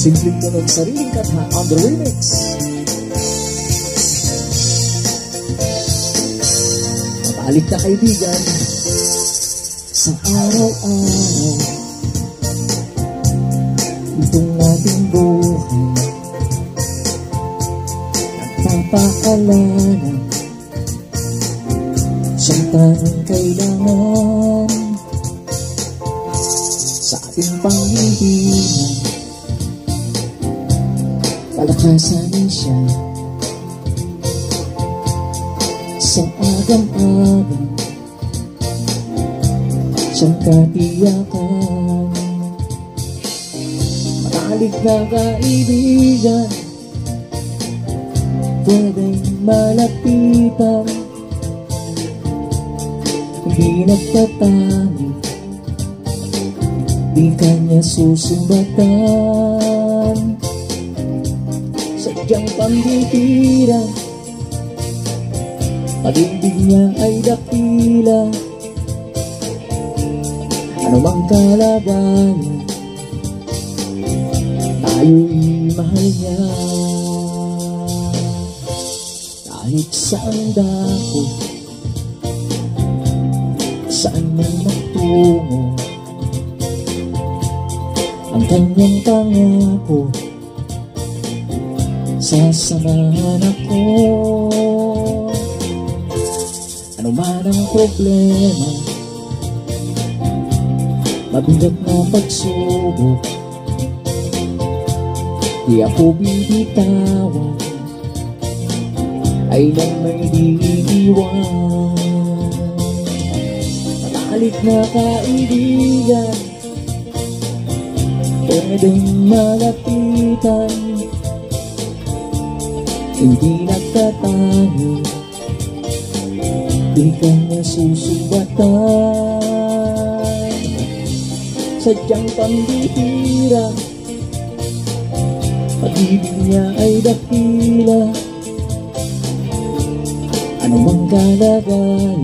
Simpleng tunog sariling kata on the remix. Mabalik na kaibigan sa araw-araw itong ating buhay, nagpapaalala siyang tanging kailangan sa ating panghihingan. Palakasanin siya sa agam-agam, siyang katiyakan. Manalig na kaibigan, pwedeng malapitan, hindi nagtatangi, di kanya susumbatan. Sadyang pambitira, pag-ibig niya ay dakila. Ano mang kalagayan, tayo'y mahal niya. Kahit saan dako, saan man magtungo, ang kanyang pangako, sasamahan ako. Ano man ang problema, mabigat na pagsubok, di ako bibitawan, ay lang may diiwan. Matalik na kaibigan, pwedeng malapitan, hindi nagtatangi, di kanya susumbatan. Sadyang pambihira, pag-ibig niya ay dakila. Ano mang kalagayan,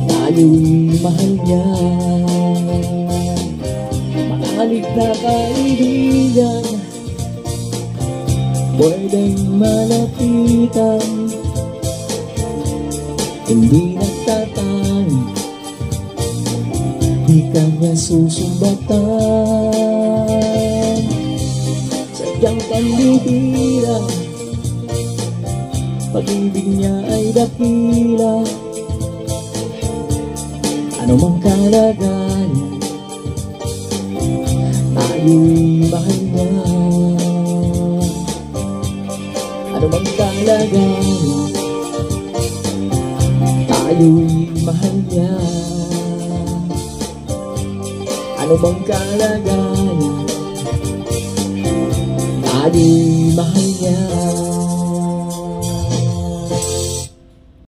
tayo'y mahal niya. Manalig na kaibigan, pwedeng malapitan, hindi nagtatangi, di kanya susumbatan. Sadyang pambihira, pag-ibig niya ay dakila. Ano mang kalagayan, tayo'y mahal niya. Ano mang kalagayan, tayo'y mahal niya. Ano mang kalagayan, tayo'y mahal niya.